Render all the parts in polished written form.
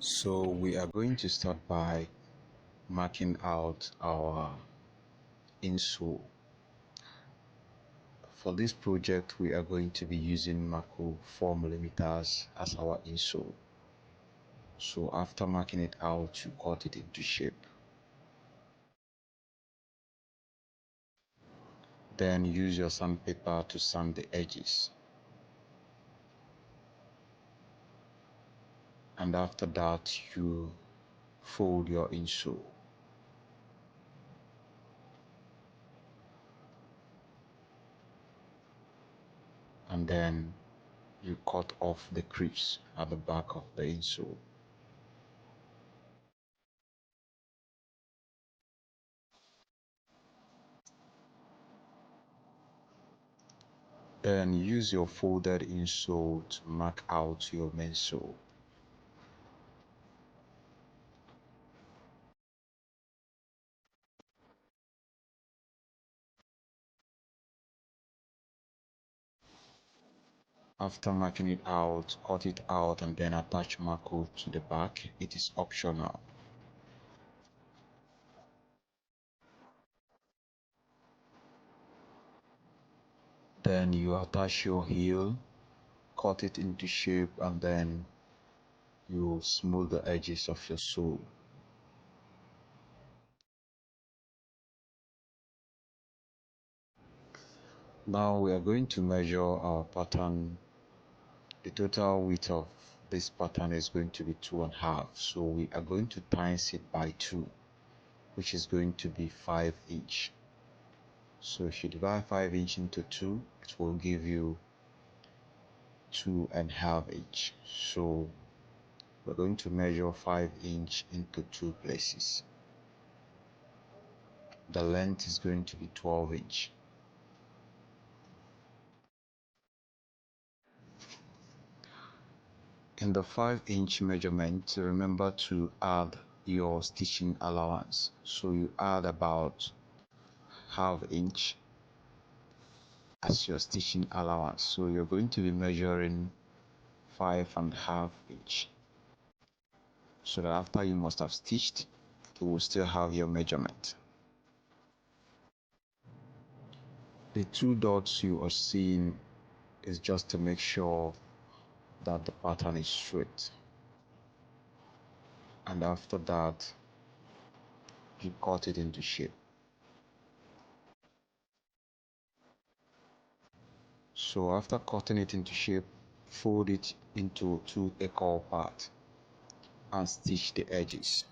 So we are going to start by marking out our insole. For this project, we are going to be using Mako 4mm as our insole. So after marking it out, you cut it into shape. Then use your sandpaper to sand the edges. And after that, you fold your insole. And then you cut off the crease at the back of the insole. Then use your folded insole to mark out your main sole. After marking it out, cut it out and then attach Mako to the back. It is optional. Then you attach your heel, cut it into shape, and then you smooth the edges of your sole. Now we are going to measure our pattern. The total width of this pattern is going to be 2.5. So we are going to times it by 2, which is going to be 5 inch. So if you divide 5 inch into 2, it will give you 2.5 inch. So we're going to measure 5 inch into 2 places. The length is going to be 12 inch. In the 5 inch measurement, remember to add your stitching allowance. So you add about half inch as your stitching allowance. So you're going to be measuring 5.5 inch. So that after you must have stitched, you will still have your measurement. The 2 dots you are seeing is just to make sure that the pattern is straight. And after that, you cut it into shape. So after cutting it into shape, fold it into 2 equal parts and stitch the edges.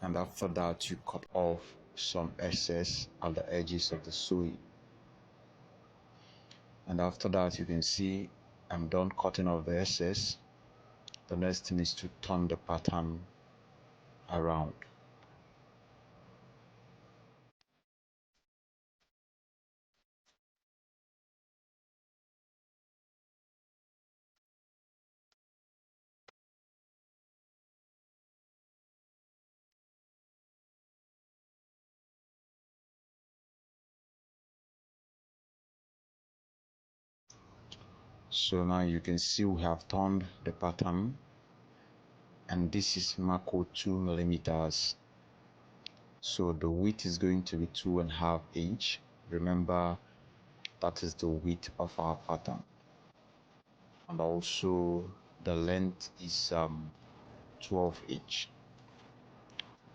And after that, you cut off some excess at the edges of the sewing. And after that, you can see I'm done cutting off the excess. The next thing is to turn the pattern around. So now you can see we have turned the pattern, and this is Mako 2mm. So the width is going to be 2.5 inch. Remember, that is the width of our pattern. And also the length is 12 inch.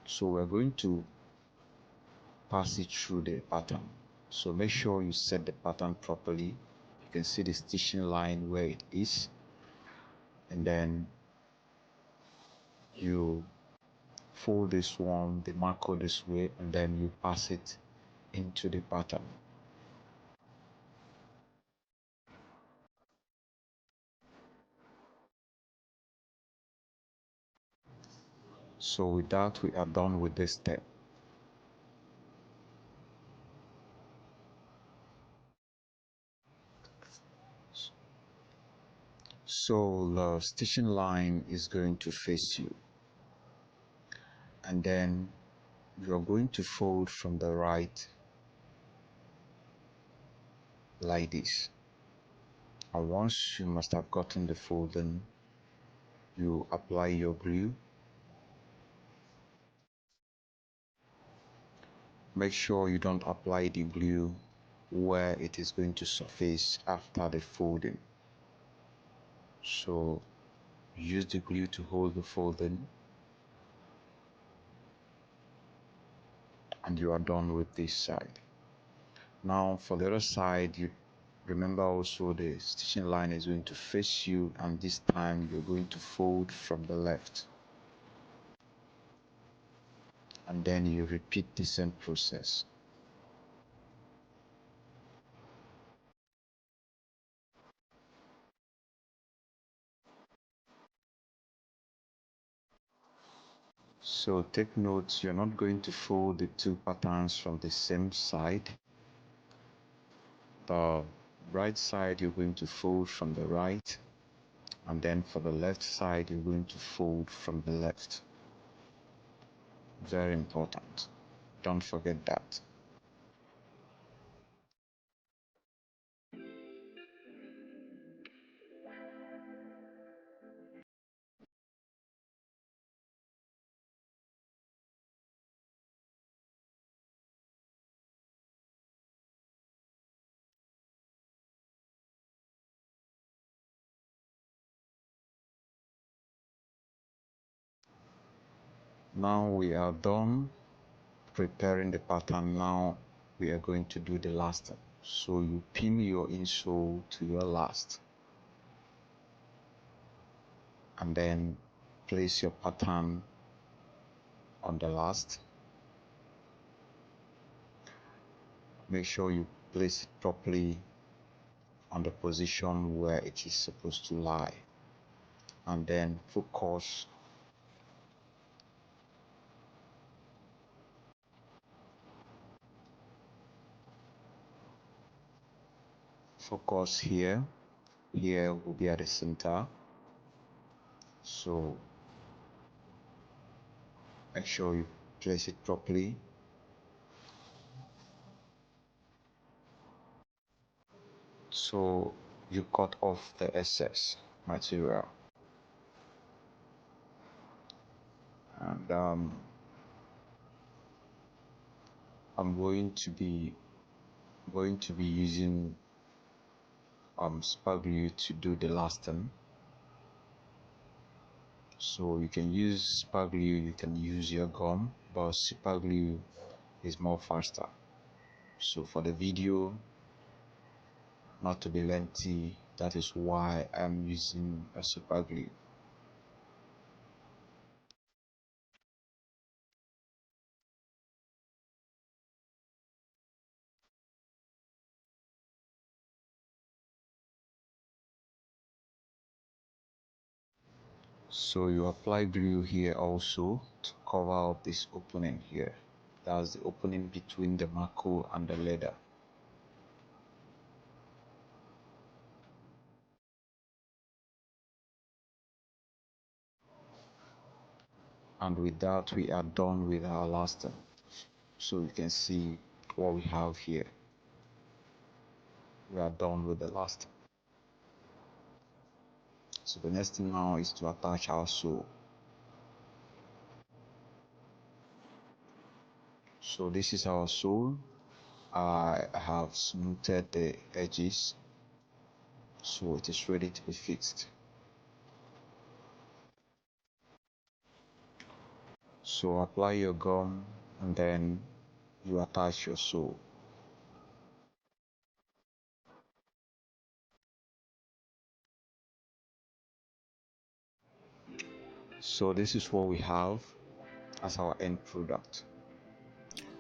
So we're going to pass it through the pattern. So make sure you set the pattern properly. You can see the stitching line where it is, and then you fold this one, the Mako this way, and then you pass it into the pattern. So with that, we are done with this step. So the stitching line is going to face you, and then you are going to fold from the right like this. And once you must have gotten the folding, you apply your glue. Make sure you don't apply the glue where it is going to surface after the folding. So use the glue to hold the folding, and you are done with this side. Now for the other side, you remember also the stitching line is going to face you, and this time you're going to fold from the left, and then you repeat the same process. So take note, you're not going to fold the two patterns from the same side. The right side you're going to fold from the right, and then for the left side you're going to fold from the left. Very important, don't forget that. Now we are done preparing the pattern. Now we are going to do the last step. So you pin your insole to your last, and then place your pattern on the last. Make sure you place it properly on the position where it is supposed to lie, and then focus here. Here will be at the center, so make sure you place it properly. So you cut off the excess material, and I'm going to be using spark glue to do the last thing. So you can use spark glue, you can use your gum, but spark glue is more faster. So for the video not to be lengthy, that is why I'm using a super glue. So you apply glue here also to cover up this opening here. That's the opening between the marco and the leather. And with that, we are done with our last step. So you can see what we have here. We are done with the last. So the next thing now is to attach our sole. So this is our sole. I have smoothed the edges, so it is ready to be fixed. So apply your gum, and then you attach your sole. So this is what we have as our end product.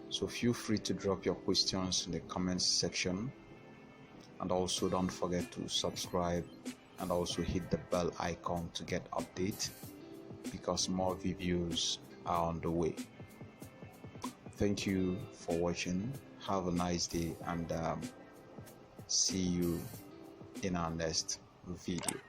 So feel free to drop your questions in the comments section, and also don't forget to subscribe and also hit the bell icon to get updates, because more videos are on the way. Thank you for watching. Have a nice day, and see you in our next video.